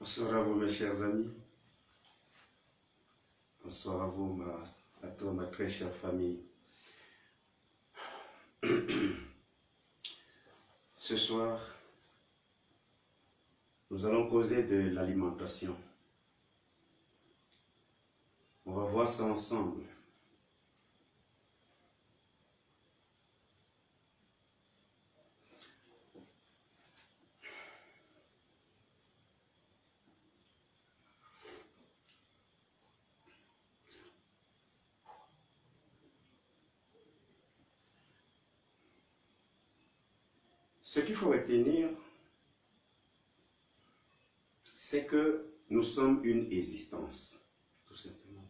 Bonsoir à vous mes chers amis, bonsoir à vous à toi ma très chère famille. Ce soir, nous allons causer de l'alimentation. On va voir ça ensemble. Ce qu'il faut retenir, c'est que nous sommes une existence, tout simplement.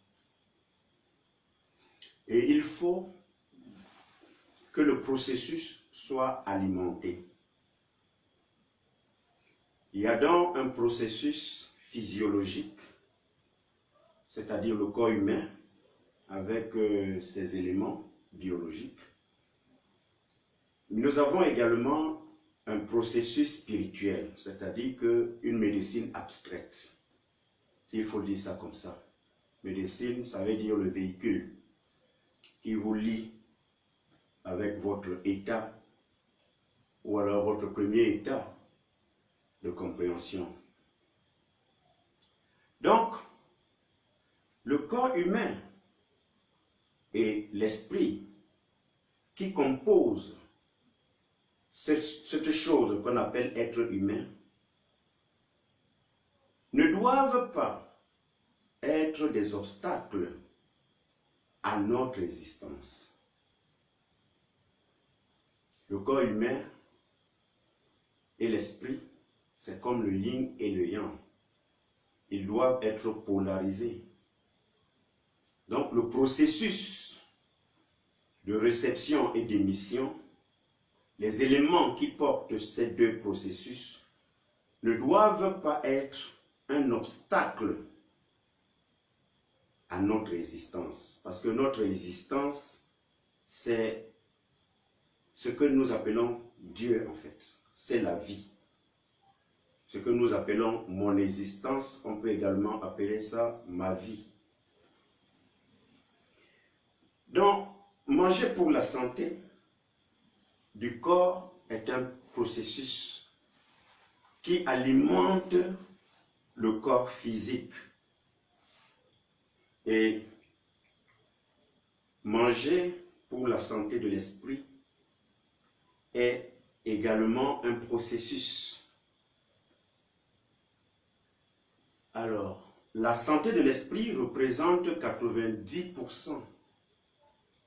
Et il faut que le processus soit alimenté. Il y a donc un processus physiologique, c'est-à-dire le corps humain, avec ses éléments biologiques. Nous avons également un processus spirituel, c'est-à-dire une médecine abstraite, s'il faut dire ça comme ça. Médecine, ça veut dire le véhicule qui vous lie avec votre état ou alors votre premier état de compréhension. Donc, le corps humain et l'esprit qui composent cette chose qu'on appelle être humain ne doivent pas être des obstacles à notre existence. Le corps humain et l'esprit, c'est comme le yin et le yang. Ils doivent être polarisés. Donc le processus de réception et d'émission, les éléments qui portent ces deux processus ne doivent pas être un obstacle à notre existence. Parce que notre existence, c'est ce que nous appelons Dieu en fait. C'est la vie. Ce que nous appelons mon existence, on peut également appeler ça ma vie. Donc, manger pour la santé du corps est un processus qui alimente le corps physique. Et manger pour la santé de l'esprit est également un processus. Alors, la santé de l'esprit représente 90%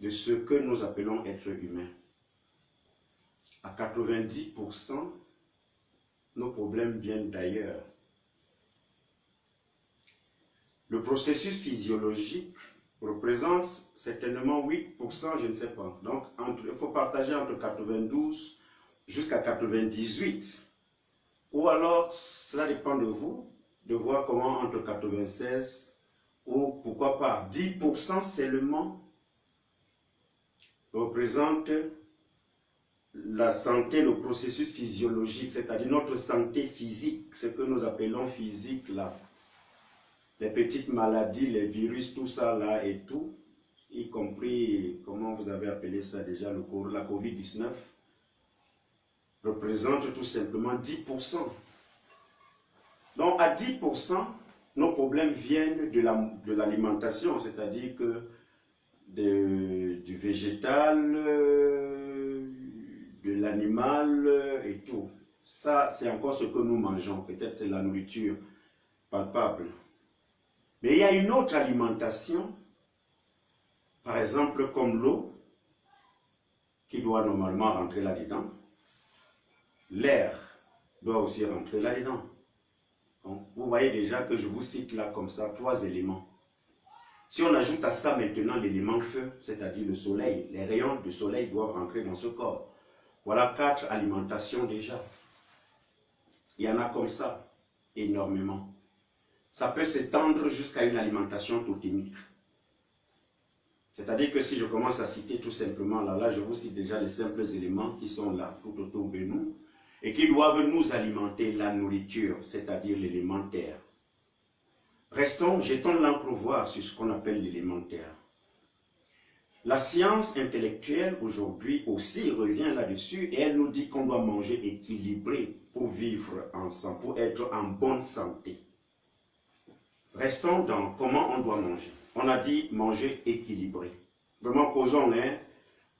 de ce que nous appelons être humain. À 90%, nos problèmes viennent d'ailleurs. Le processus physiologique représente certainement 8%, je ne sais pas. Donc, il faut partager entre 92 jusqu'à 98. Ou alors, cela dépend de vous, de voir comment entre 96 ou pourquoi pas 10% seulement représente la santé, le processus physiologique, c'est-à-dire notre santé physique, ce que nous appelons physique là. Les petites maladies, les virus, tout ça là et tout, y compris, comment vous avez appelé ça déjà, la COVID-19, représente tout simplement 10%. Donc à 10%, nos problèmes viennent de l'alimentation, c'est-à-dire que du végétal, de l'animal et tout. Ça, c'est encore ce que nous mangeons. Peut-être c'est la nourriture palpable. Mais il y a une autre alimentation, par exemple comme l'eau, qui doit normalement rentrer là-dedans. L'air doit aussi rentrer là-dedans. Donc, vous voyez déjà que je vous cite là comme ça 3 éléments. Si on ajoute à ça maintenant l'élément feu, c'est-à-dire le soleil, les rayons du soleil doivent rentrer dans ce corps. Voilà 4 alimentations déjà. Il y en a comme ça, énormément. Ça peut s'étendre jusqu'à une alimentation totémique. C'est-à-dire que si je commence à citer tout simplement là, je vous cite déjà les simples éléments qui sont là, tout autour de nous. et qui doivent nous alimenter la nourriture, c'est-à-dire l'élémentaire. Restons, jetons l'encre voir sur ce qu'on appelle l'élémentaire. La science intellectuelle aujourd'hui aussi revient là-dessus et elle nous dit qu'on doit manger équilibré pour vivre ensemble, pour être en bonne santé. Restons dans comment on doit manger. On a dit manger équilibré. Vraiment, causons, hein?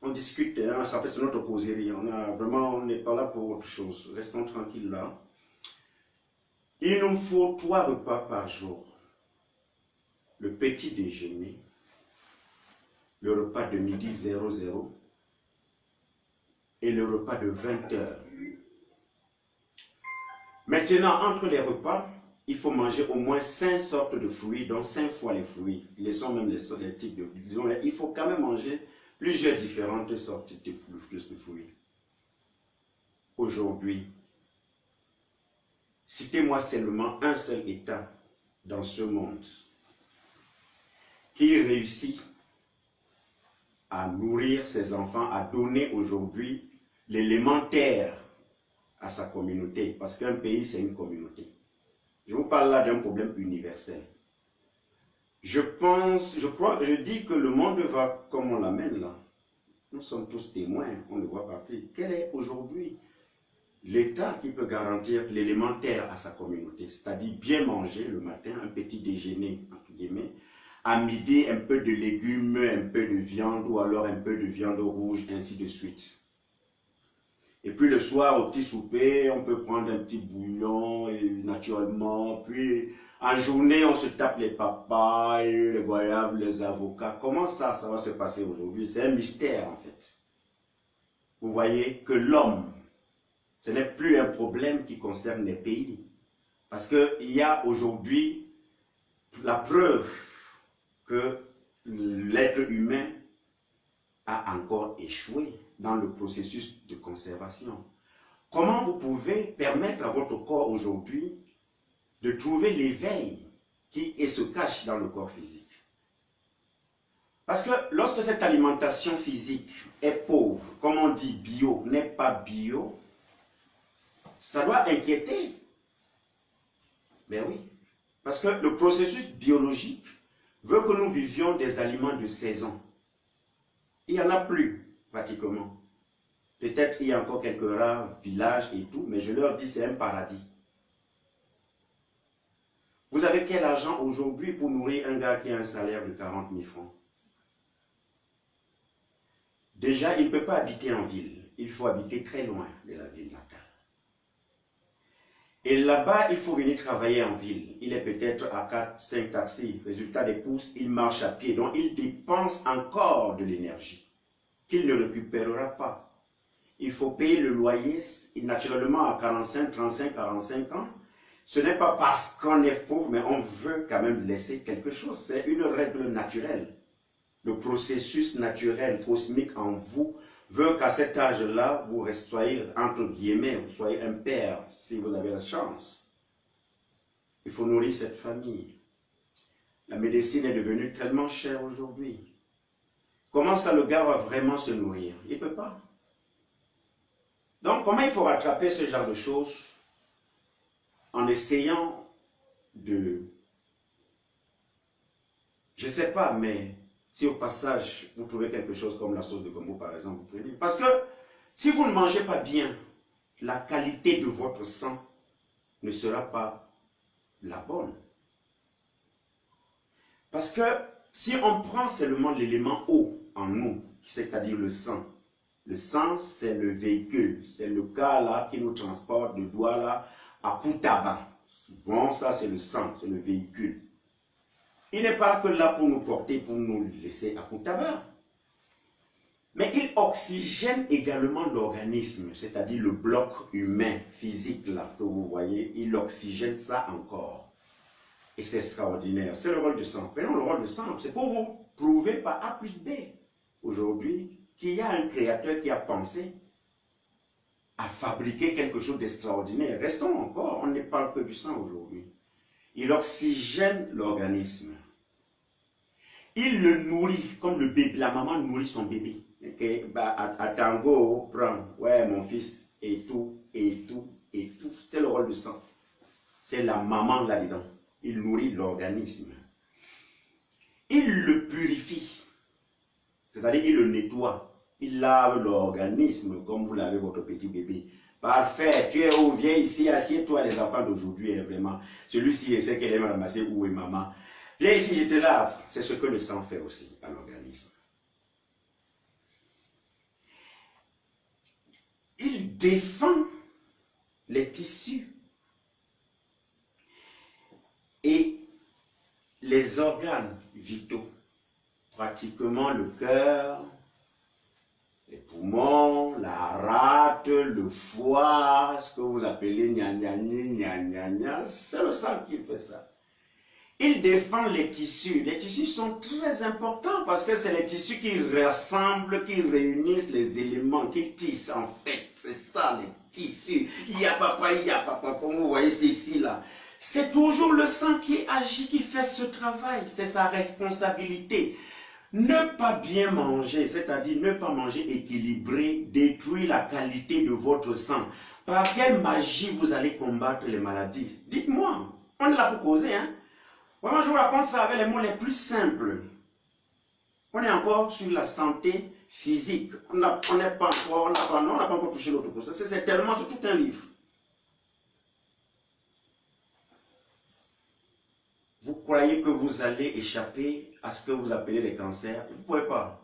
On discute, hein? Ça fait notre causerie. On n'est pas là pour autre chose. Restons tranquilles là. Il nous faut 3 repas par jour. Le petit déjeuner, le repas de midi 00 et le repas de 20 heures. Maintenant, entre les repas, il faut manger au moins 5 sortes de fruits, donc 5 fois les fruits. Ils sont même les types de... Disons, il faut quand même manger plusieurs différentes sortes de fruits. Aujourd'hui, citez-moi seulement un seul État dans ce monde qui réussit à nourrir ses enfants, à donner aujourd'hui l'élémentaire à sa communauté. Parce qu'un pays, c'est une communauté. Je vous parle là d'un problème universel. Je dis que le monde va comme on l'amène là. Nous sommes tous témoins, on le voit partir. Quel est aujourd'hui l'État qui peut garantir l'élémentaire à sa communauté? C'est-à-dire bien manger le matin, un petit déjeuner, entre guillemets, à midi, un peu de légumes, un peu de viande, ou alors un peu de viande rouge, ainsi de suite. Et puis le soir, au petit souper, on peut prendre un petit bouillon, naturellement. Puis en journée, on se tape les papayes, les goyaves, les avocats. Comment ça va se passer aujourd'hui? C'est un mystère en fait. Vous voyez que l'homme, ce n'est plus un problème qui concerne les pays. Parce qu'il y a aujourd'hui la preuve que l'être humain a encore échoué dans le processus de conservation. Comment vous pouvez permettre à votre corps aujourd'hui de trouver l'éveil qui se cache dans le corps physique? Parce que lorsque cette alimentation physique est pauvre, comme on dit bio, n'est pas bio, ça doit inquiéter. Mais oui, parce que le processus biologique veut que nous vivions des aliments de saison. Il n'y en a plus, pratiquement. Peut-être il y a encore quelques rares villages et tout, mais je leur dis c'est un paradis. Vous avez quel argent aujourd'hui pour nourrir un gars qui a un salaire de 40 000 francs? Déjà, il ne peut pas habiter en ville. Il faut habiter très loin de la ville natale. Et là-bas, il faut venir travailler en ville. Il est peut-être à 4-5 taxis. Résultat des courses, il marche à pied. Donc, il dépense encore de l'énergie qu'il ne récupérera pas. Il faut payer le loyer, naturellement, à 35 ans. Ce n'est pas parce qu'on est pauvre, mais on veut quand même laisser quelque chose. C'est une règle naturelle. Le processus naturel, cosmique en vous, veut qu'à cet âge-là, vous soyez, entre guillemets, vous soyez un père, si vous avez la chance. Il faut nourrir cette famille. La médecine est devenue tellement chère aujourd'hui. Comment ça, le gars va vraiment se nourrir? Il ne peut pas. Donc, comment il faut rattraper ce genre de choses? En essayant de... Je ne sais pas, mais... Si au passage, vous trouvez quelque chose comme la sauce de gombo, par exemple, vous prenez. Parce que si vous ne mangez pas bien, la qualité de votre sang ne sera pas la bonne. Parce que si on prend seulement l'élément eau en nous, c'est-à-dire le sang, c'est le véhicule, c'est le cas là qui nous transporte de Douala à Koutaba. Bon, ça c'est le sang, c'est le véhicule. Il n'est pas que là pour nous porter, pour nous laisser à Koutaba. Mais il oxygène également l'organisme, c'est-à-dire le bloc humain, physique là que vous voyez, il oxygène ça encore. Et c'est extraordinaire. C'est le rôle du sang. Prenons le rôle du sang, c'est pour vous prouver par A plus B, aujourd'hui, qu'il y a un créateur qui a pensé à fabriquer quelque chose d'extraordinaire. Restons encore, on ne parle que du sang aujourd'hui. Il oxygène l'organisme. Il le nourrit comme le bébé, la maman nourrit son bébé. Okay? À Tango, prend, ouais mon fils, et tout, la maman là-dedans. Il nourrit l'organisme. Il le purifie. C'est-à-dire qu'il le nettoie. Il lave l'organisme comme vous lavez votre petit bébé. Parfait, tu es où? Viens ici, assieds-toi, les enfants d'aujourd'hui, vraiment. Celui-ci essaie qu'elle aime ramasser où est maman. Viens ici, je te lave. C'est ce que le sang fait aussi à l'organisme. Il défend les tissus et les organes vitaux, pratiquement le cœur, les poumons, la rate, le foie, ce que vous appelez gna gna gna gna gna, c'est le sang qui fait ça. Il défend les tissus. Les tissus sont très importants parce que c'est les tissus qui rassemblent, qui réunissent les éléments, qui tissent en fait. C'est ça les tissus. Il y a papa, comme vous voyez c'est ici là. C'est toujours le sang qui agit, qui fait ce travail. C'est sa responsabilité. Ne pas bien manger, c'est-à-dire ne pas manger équilibré, détruit la qualité de votre sang. Par quelle magie vous allez combattre les maladies? Dites-moi, on est là pour causer, hein? Vraiment, je vous raconte ça avec les mots les plus simples. On est encore sur la santé physique. On n'a pas encore touché l'autre chose. C'est tellement, c'est tout un livre. Vous croyez que vous allez échapper à ce que vous appelez les cancers? Vous ne pouvez pas.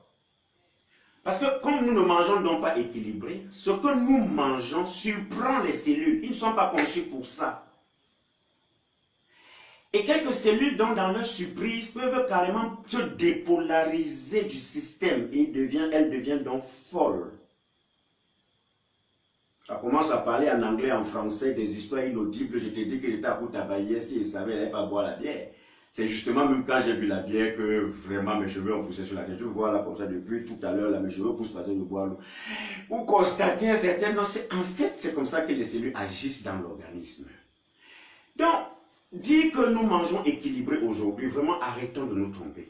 Parce que comme nous ne mangeons donc pas équilibré, ce que nous mangeons surprend les cellules. Ils ne sont pas conçus pour ça. Et quelques cellules, donc, dans leur surprise, peuvent carrément se dépolariser du système et elles deviennent donc folles. Ça commence à parler en anglais, en français, des histoires inaudibles. Je t'ai dit que j'étais à Koutabaye, si il savait, elle n'allait pas boire la bière. C'est justement même quand j'ai bu la bière que vraiment mes cheveux ont poussé sur la tête. Je vois là comme ça depuis tout à l'heure, là mes cheveux poussent parce que je bois l'eau. Vous constatez un certain nombre, en fait, c'est comme ça que les cellules agissent dans l'organisme. Donc, dire que nous mangeons équilibré aujourd'hui, vraiment arrêtons de nous tromper.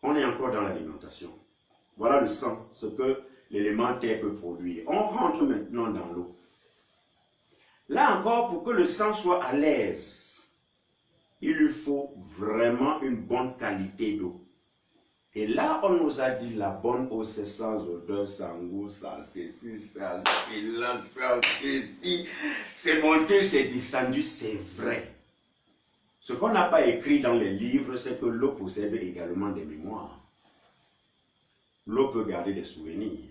On est encore dans l'alimentation. Voilà le sang, ce que l'élément terre peut produire. On rentre maintenant dans l'eau. Là encore, pour que le sang soit à l'aise, il lui faut vraiment une bonne qualité d'eau. Et là, on nous a dit la bonne eau, c'est sans odeur, sans goût, sans ceci, sans cela, sans ceci. C'est monté, c'est descendu, c'est vrai. Ce qu'on n'a pas écrit dans les livres, c'est que l'eau possède également des mémoires. L'eau peut garder des souvenirs.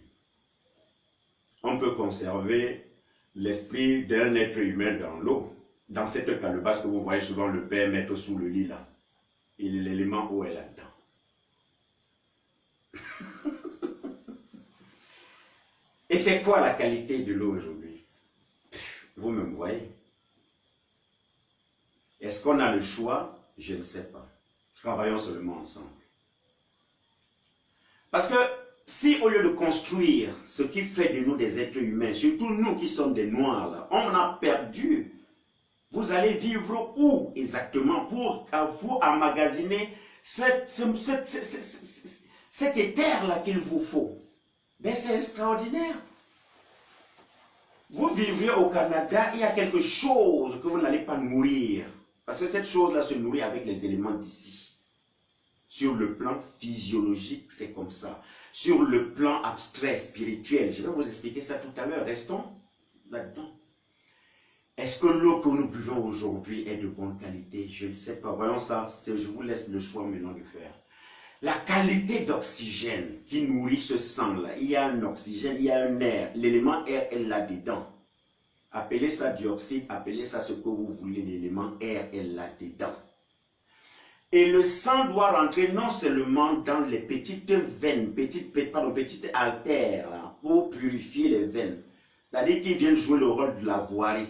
On peut conserver l'esprit d'un être humain dans l'eau. Dans cette calebasse que vous voyez souvent le père mettre sous le lit là. Et l'élément eau est là-dedans. Et c'est quoi la qualité de l'eau aujourd'hui? Vous me voyez? Est-ce qu'on a le choix? Je ne sais pas. Travaillons seulement ensemble. Parce que si au lieu de construire ce qui fait de nous des êtres humains, surtout nous qui sommes des noirs, là, on a perdu, vous allez vivre où exactement pour vous emmagasiner cet éther-là qu'il vous faut? Ben c'est extraordinaire. Vous vivrez au Canada, il y a quelque chose que vous n'allez pas nourrir. Parce que cette chose-là se nourrit avec les éléments d'ici. Sur le plan physiologique, c'est comme ça. Sur le plan abstrait, spirituel, je vais vous expliquer ça tout à l'heure. Restons là-dedans. Est-ce que l'eau que nous buvons aujourd'hui est de bonne qualité? Je ne sais pas. Voyons ça, je vous laisse le choix maintenant de faire. La qualité d'oxygène qui nourrit ce sang-là, il y a un oxygène, il y a un air. L'élément air est là-dedans. Appelez ça dioxyde, appelez ça ce que vous voulez, l'élément air est là-dedans. Et le sang doit rentrer non seulement dans les petites veines, petites artères, là, pour purifier les veines. C'est-à-dire qu'ils viennent jouer le rôle de la voirie.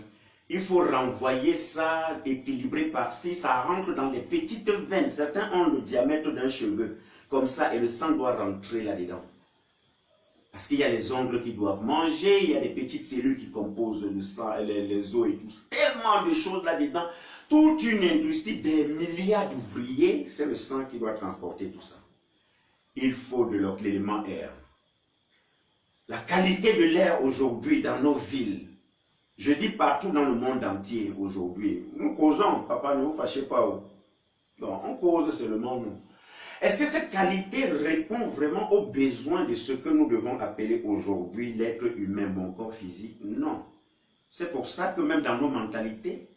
Il faut renvoyer ça, équilibrer par-ci, ça rentre dans les petites veines. Certains ont le diamètre d'un cheveu, comme ça, et le sang doit rentrer là-dedans. Parce qu'il y a les ongles qui doivent manger, il y a des petites cellules qui composent le sang, les os et tout. Tellement de choses là-dedans. Toute une industrie, des milliards d'ouvriers, c'est le sang qui doit transporter tout ça. Il faut de l'élément air. La qualité de l'air aujourd'hui dans nos villes, Je dis partout dans le monde entier aujourd'hui. Nous causons, papa, ne vous fâchez pas. Non, on cause seulement nous. Est-ce que cette qualité répond vraiment aux besoins de ce que nous devons appeler aujourd'hui l'être humain, mon corps physique? Non. C'est pour ça que même dans nos mentalités,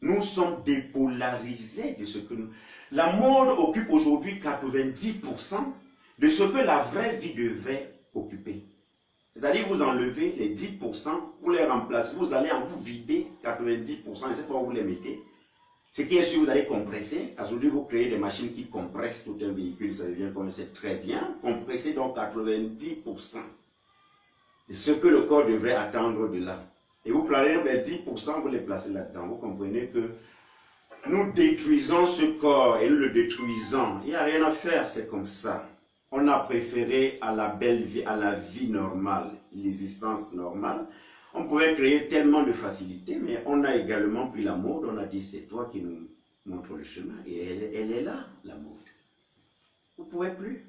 nous sommes dépolarisés de ce que nous... La mode occupe aujourd'hui 90% de ce que la vraie vie devait occuper. C'est-à-dire vous enlevez les 10%, vous les remplacez, vous allez en vous vider 90%, je ne sais pas où vous les mettez. Ce qui est sûr, vous allez compresser. Aujourd'hui, vous créez des machines qui compressent tout un véhicule, ça devient comme c'est très bien. Compresser donc 90% de ce que le corps devrait attendre de là. Et vous prenez les 10%, vous les placez là-dedans. Vous comprenez que nous détruisons ce corps et nous le détruisons. Il n'y a rien à faire, c'est comme ça. On a préféré à la belle vie, à la vie normale, l'existence normale. On pouvait créer tellement de facilité, mais on a également pris la mode. On a dit, c'est toi qui nous montre le chemin. Et elle est là, la mode. Vous ne pouvez plus.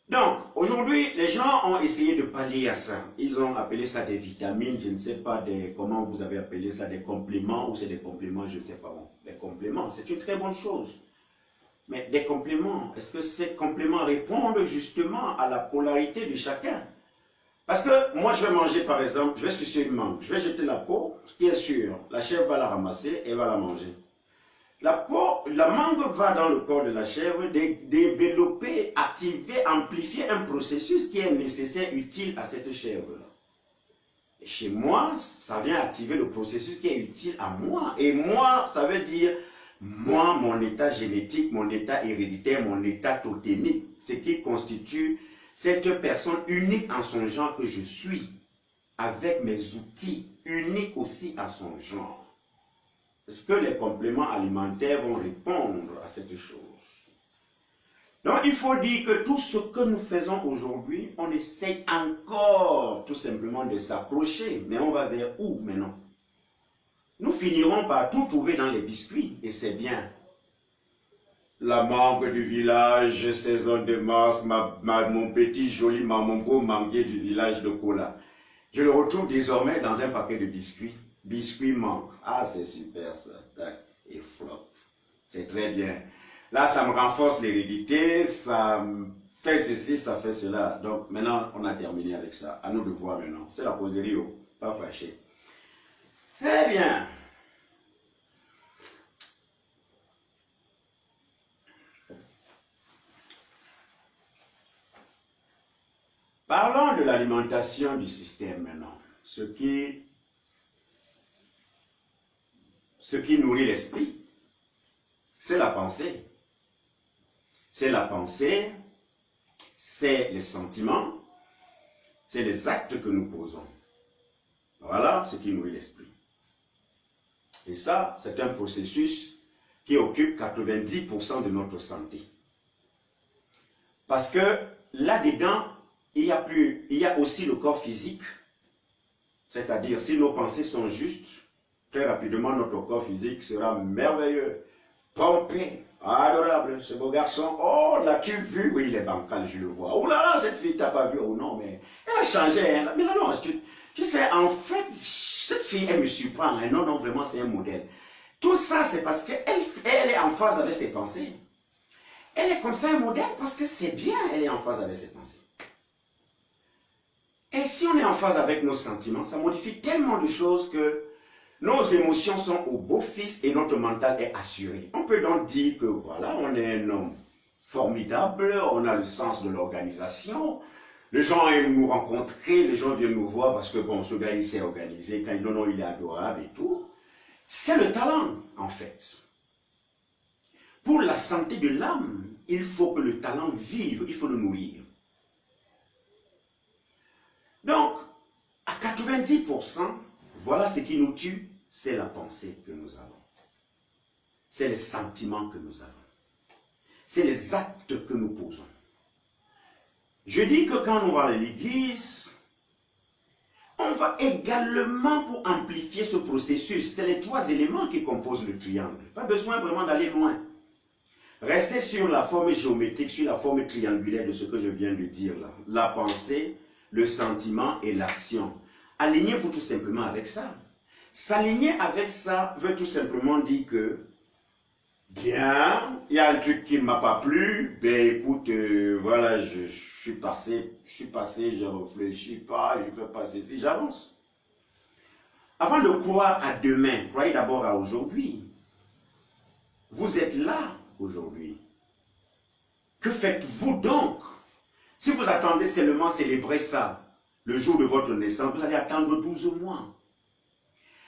Donc, aujourd'hui, les gens ont essayé de pallier à ça. Ils ont appelé ça des vitamines, je ne sais pas comment vous avez appelé ça, des compléments, ou c'est des compléments, je ne sais pas. Bon, des compléments, c'est une très bonne chose. Mais des compléments, est-ce que ces compléments répondent justement à la polarité de chacun? Parce que moi, je vais manger, par exemple, je vais sucer une mangue, je vais jeter la peau, ce qui est sûr, la chèvre va la ramasser et va la manger. La peau, la mangue va dans le corps de la chèvre développer, activer, amplifier un processus qui est nécessaire, utile à cette chèvre-là. Et chez moi, ça vient activer le processus qui est utile à moi. Et moi, ça veut dire, moi, mon état génétique, mon état héréditaire, mon état totémique, ce qui constitue cette personne unique en son genre que je suis, avec mes outils, uniques aussi à son genre. Est-ce que les compléments alimentaires vont répondre à cette chose? Donc, il faut dire que tout ce que nous faisons aujourd'hui, on essaye encore tout simplement de s'approcher. Mais on va vers où maintenant? Nous finirons par tout trouver dans les biscuits, et c'est bien. La mangue du village, saison de mars, mon petit joli, mon beau manguier du village de Kola. Je le retrouve désormais dans un paquet de biscuits. Biscuits mangue. Ah, c'est super ça. Tac. Et flop. C'est très bien. Là, ça me renforce l'hérédité, ça me fait ceci, ça fait cela. Donc, maintenant, on a terminé avec ça. À nous de voir maintenant. C'est la causerie, pas fâché. Très bien. Parlons de l'alimentation du système maintenant. Ce qui nourrit l'esprit, c'est la pensée. C'est la pensée, c'est les sentiments, c'est les actes que nous posons. Voilà ce qui nourrit l'esprit. Et ça, c'est un processus qui occupe 90% de notre santé. Parce que là-dedans, il y a aussi le corps physique. C'est-à-dire, si nos pensées sont justes, très rapidement, notre corps physique sera merveilleux, pompé, adorable, ce beau garçon. Oh, l'as-tu vu? Oui, il est bancal, je le vois. Oh là là, cette fille, t'as pas vu? Oh non, mais elle a changé. Hein. Mais non, tu sais, en fait, cette fille, elle me surprend. Hein. Non, non, vraiment, c'est un modèle. Tout ça, c'est parce qu'elle est en phase avec ses pensées. Elle est comme ça un modèle parce que c'est bien, elle est en phase avec ses pensées. Et si on est en phase avec nos sentiments, ça modifie tellement de choses que nos émotions sont au beau fixe et notre mental est assuré. On peut donc dire que voilà, on est un homme formidable, on a le sens de l'organisation. Les gens aiment nous rencontrer, les gens viennent nous voir parce que bon, ce gars il s'est organisé, quand non, non, il est adorable et tout. C'est le talent, en fait. Pour la santé de l'âme, il faut que le talent vive, il faut le nourrir. Donc, à 90%, voilà ce qui nous tue, c'est la pensée que nous avons. C'est les sentiments que nous avons. C'est les actes que nous posons. Je dis que quand on va à l'église, on va également pour amplifier ce processus. C'est les trois éléments qui composent le triangle. Pas besoin vraiment d'aller loin. Restez sur la forme géométrique, sur la forme triangulaire de ce que je viens de dire là. La pensée, le sentiment et l'action. alignez-vous tout simplement avec ça. S'aligner avec ça veut tout simplement dire que, bien, il y a un truc qui ne m'a pas plu, ben écoute, voilà, je suis passé, je réfléchis pas, je vais passer ici, j'avance. Avant de croire à demain, croyez d'abord à aujourd'hui. Vous êtes là aujourd'hui. Que faites-vous donc? Si vous attendez seulement célébrer ça, le jour de votre naissance, vous allez attendre 12 mois.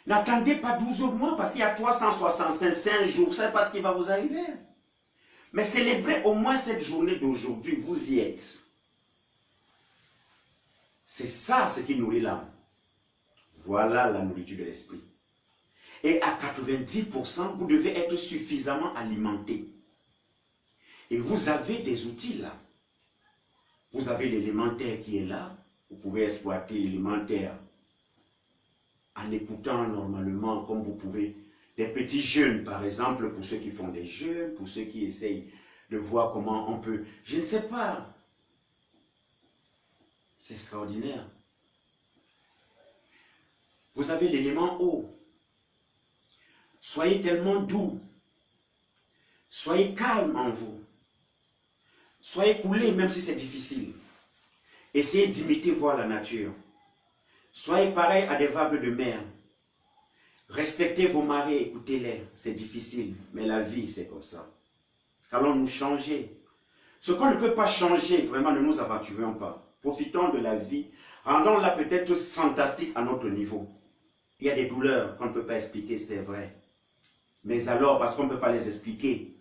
N'attendez pas 12 mois parce qu'il y a 365 jours, vous ne savez pas ce qui va vous arriver. Mais célébrez au moins cette journée d'aujourd'hui, vous y êtes. C'est ça ce qui nourrit l'âme. Voilà la nourriture de l'esprit. Et à 90%, vous devez être suffisamment alimenté. Et vous avez des outils là. Vous avez l'élémentaire qui est là. Vous pouvez exploiter l'élémentaire en écoutant normalement comme vous pouvez. Des petits jeûnes, par exemple, pour ceux qui font des jeûnes, pour ceux qui essayent de voir comment on peut... Je ne sais pas. C'est extraordinaire. Vous avez l'élément eau. Soyez tellement doux. Soyez calme en vous. Soyez coulé même si c'est difficile. Essayez d'imiter voir la nature. Soyez pareil à des vagues de mer. Respectez vos marées, écoutez-les. C'est difficile, mais la vie c'est comme ça. Qu'allons-nous changer? Ce qu'on ne peut pas changer, vraiment ne nous aventurons pas. Profitons de la vie. Rendons-la peut-être fantastique à notre niveau. Il y a des douleurs qu'on ne peut pas expliquer, c'est vrai. Mais alors, parce qu'on ne peut pas les expliquer,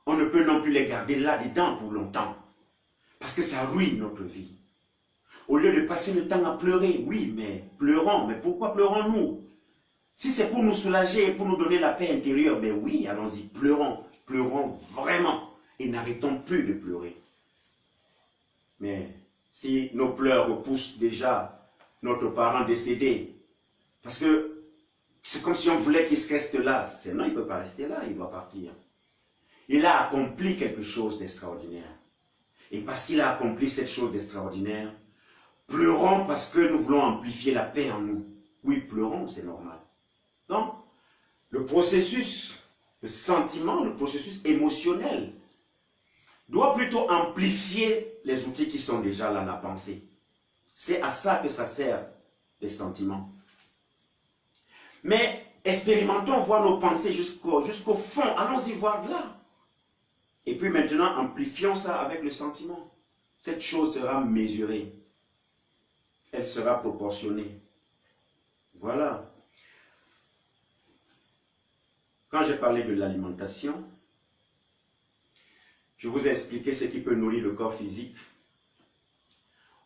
on ne peut non plus les garder là-dedans pour longtemps. Parce que ça ruine notre vie. Au lieu de passer le temps à pleurer, oui, mais pleurons. Mais pourquoi pleurons-nous? Si c'est pour nous soulager, pour nous donner la paix intérieure, ben oui, allons-y, pleurons. Pleurons vraiment. Et n'arrêtons plus de pleurer. Mais si nos pleurs repoussent déjà notre parent décédé, parce que c'est comme si on voulait qu'il reste là. Non, il ne peut pas rester là, il doit partir. Il a accompli quelque chose d'extraordinaire. Et parce qu'il a accompli cette chose d'extraordinaire, pleurons parce que nous voulons amplifier la paix en nous. Oui, pleurons, c'est normal. Donc, le processus, le sentiment, le processus émotionnel doit plutôt amplifier les outils qui sont déjà là, la pensée. C'est à ça que ça sert, les sentiments. Mais expérimentons voir nos pensées jusqu'au fond. Allons-y voir de là. Et puis maintenant, amplifions ça avec le sentiment. Cette chose sera mesurée. Elle sera proportionnée. Voilà. Quand j'ai parlé de l'alimentation, je vous ai expliqué ce qui peut nourrir le corps physique.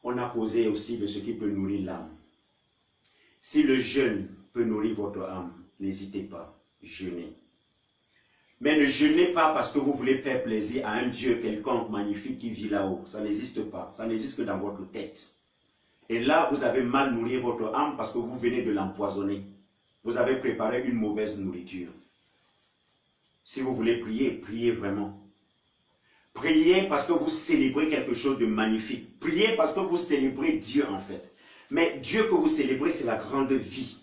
On a causé aussi de ce qui peut nourrir l'âme. Si le jeûne peut nourrir votre âme, n'hésitez pas, jeûnez. Mais ne jeûnez pas parce que vous voulez faire plaisir à un Dieu quelconque magnifique qui vit là-haut. Ça n'existe pas. Ça n'existe que dans votre tête. Et là, vous avez mal nourri votre âme parce que vous venez de l'empoisonner. Vous avez préparé une mauvaise nourriture. Si vous voulez prier, priez vraiment. Priez parce que vous célébrez quelque chose de magnifique. Priez parce que vous célébrez Dieu en fait. Mais Dieu que vous célébrez, c'est la grande vie.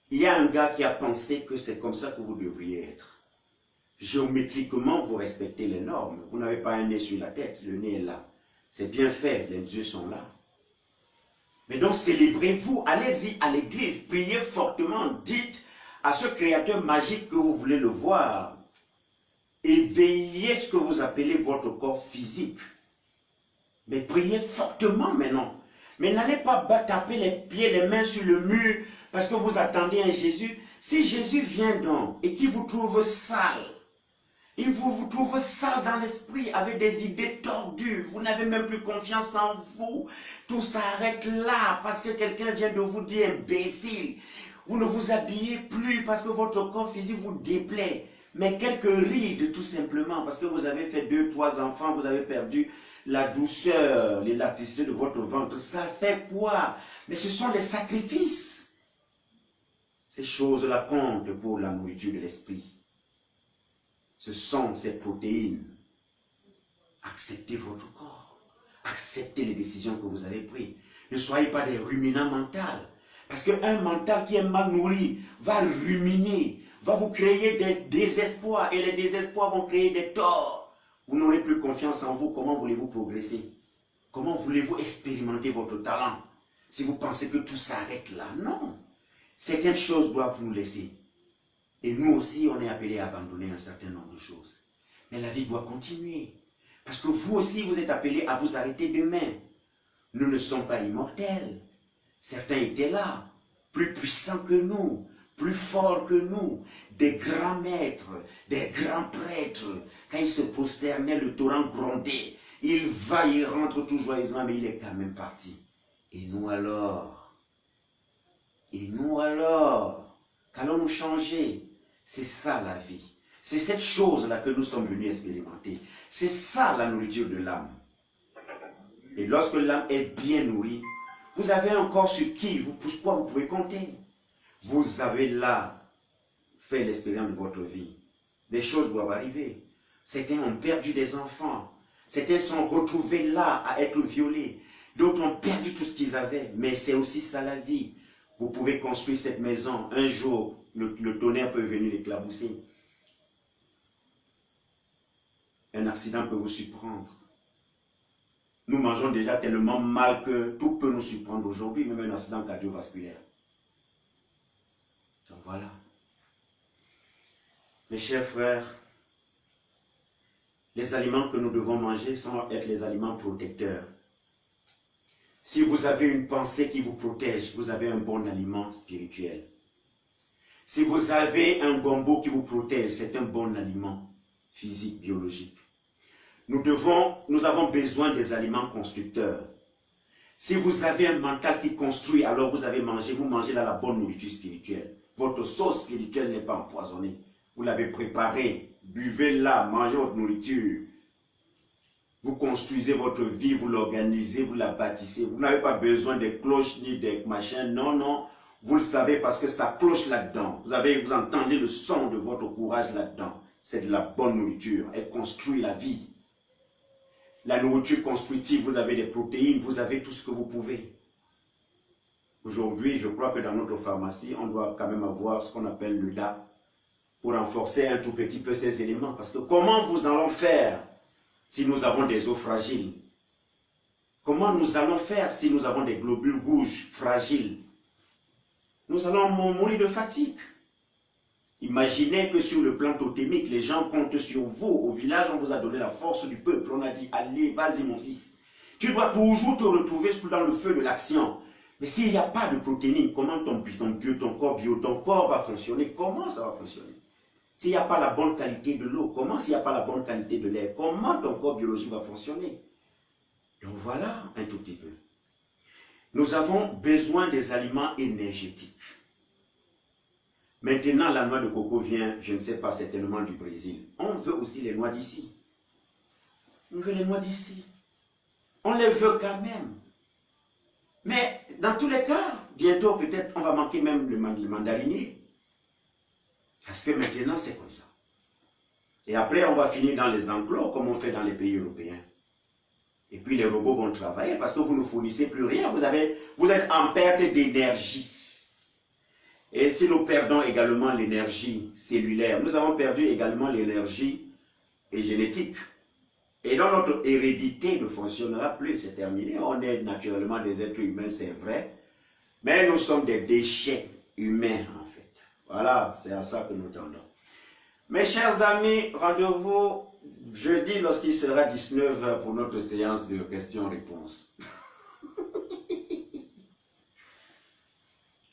Il y a un gars qui a pensé que c'est comme ça que vous devriez être. Géométriquement, vous respectez les normes. Vous n'avez pas un nez sur la tête, le nez est là. C'est bien fait, les yeux sont là. Mais donc célébrez-vous, allez-y à l'église, priez fortement, dites à ce créateur magique que vous voulez le voir. Éveillez ce que vous appelez votre corps physique. Mais priez fortement maintenant. Mais n'allez pas taper les pieds, les mains sur le mur parce que vous attendez un Jésus. Si Jésus vient donc et qu'il vous trouve sale, il vous trouve sale dans l'esprit avec des idées tordues, vous n'avez même plus confiance en vous, tout s'arrête là parce que quelqu'un vient de vous dire imbécile. Vous ne vous habillez plus parce que votre corps physique vous déplaît. Mais quelques rides tout simplement parce que vous avez fait 2, 3 enfants, vous avez perdu la douceur, l'élasticité de votre ventre. Ça fait quoi? Mais ce sont les sacrifices. Ces choses-là comptent pour la nourriture de l'esprit. Ce sont ces protéines. Acceptez votre corps. Acceptez les décisions que vous avez prises. Ne soyez pas des ruminants mentaux. Parce qu'un mental qui est mal nourri va ruminer, va vous créer des désespoirs. Et les désespoirs vont créer des torts. Vous n'aurez plus confiance en vous. Comment voulez-vous progresser? Comment voulez-vous expérimenter votre talent? Si vous pensez que tout s'arrête là, non. Certaines choses doivent nous laisser. Et nous aussi, on est appelés à abandonner un certain nombre de choses. Mais la vie doit continuer. Parce que vous aussi, vous êtes appelés à vous arrêter demain. Nous ne sommes pas immortels. Certains étaient là, plus puissants que nous, plus forts que nous, des grands maîtres, des grands prêtres. Quand ils se prosternaient, le torrent grondait. Il va, il rentre tout joyeusement, mais il est quand même parti. Et nous alors? Et nous alors? Qu'allons-nous changer? C'est ça la vie. C'est cette chose-là que nous sommes venus expérimenter. C'est ça la nourriture de l'âme. Et lorsque l'âme est bien nourrie, vous avez un corps sur quoi vous pouvez compter. Vous avez là fait l'expérience de votre vie. Des choses doivent arriver. Certains ont perdu des enfants. Certains sont retrouvés là à être violés. D'autres ont perdu tout ce qu'ils avaient. Mais c'est aussi ça la vie. Vous pouvez construire cette maison. Un jour, le tonnerre peut venir l'éclabousser. Un accident peut vous surprendre. Nous mangeons déjà tellement mal que tout peut nous surprendre aujourd'hui, même un accident cardiovasculaire. Donc voilà. Mes chers frères, les aliments que nous devons manger sont être les aliments protecteurs. Si vous avez une pensée qui vous protège, vous avez un bon aliment spirituel. Si vous avez un gombo qui vous protège, c'est un bon aliment physique, biologique. Nous avons besoin des aliments constructeurs. Si vous avez un mental qui construit, alors vous mangez là la bonne nourriture spirituelle. Votre sauce spirituelle n'est pas empoisonnée. Vous l'avez préparée, buvez là, mangez votre nourriture. Vous construisez votre vie, vous l'organisez, vous la bâtissez. Vous n'avez pas besoin des cloches ni des machins. Non, non. Vous le savez parce que ça cloche là-dedans. Vous entendez le son de votre courage là-dedans. C'est de la bonne nourriture. Elle construit la vie. La nourriture constructive, vous avez des protéines, vous avez tout ce que vous pouvez. Aujourd'hui, je crois que dans notre pharmacie, on doit quand même avoir ce qu'on appelle le DA pour renforcer un tout petit peu ces éléments. Parce que comment nous allons faire si nous avons des os fragiles? Comment nous allons faire si nous avons des globules rouges fragiles? Nous allons mourir de fatigue. Imaginez que sur le plan totémique, les gens comptent sur vous. Au village, on vous a donné la force du peuple. On a dit, allez, vas-y mon fils. Tu dois toujours te retrouver dans le feu de l'action. Mais s'il n'y a pas de protéines, comment ton corps va fonctionner? Comment ça va fonctionner? S'il n'y a pas la bonne qualité de l'eau, comment s'il n'y a pas la bonne qualité de l'air? Comment ton corps biologique va fonctionner? Donc voilà un tout petit peu. Nous avons besoin des aliments énergétiques. Maintenant, la noix de coco vient, je ne sais pas, certainement du Brésil. On veut aussi les noix d'ici. On veut les noix d'ici. On les veut quand même. Mais dans tous les cas, bientôt peut-être on va manquer même le mandarinier. Parce que maintenant c'est comme ça. Et après on va finir dans les enclos comme on fait dans les pays européens. Et puis les robots vont travailler parce que vous ne fournissez plus rien. Vous êtes en perte d'énergie. Et si nous perdons également l'énergie cellulaire, nous avons perdu également l'énergie génétique. Et donc notre hérédité ne fonctionnera plus, c'est terminé. On est naturellement des êtres humains, c'est vrai. Mais nous sommes des déchets humains en fait. Voilà, c'est à ça que nous tendons. Mes chers amis, rendez-vous jeudi lorsqu'il sera 19h pour notre séance de questions-réponses.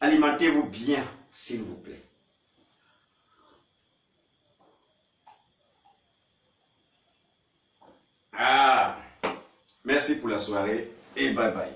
Alimentez-vous bien, s'il vous plaît. Merci pour la soirée et bye bye.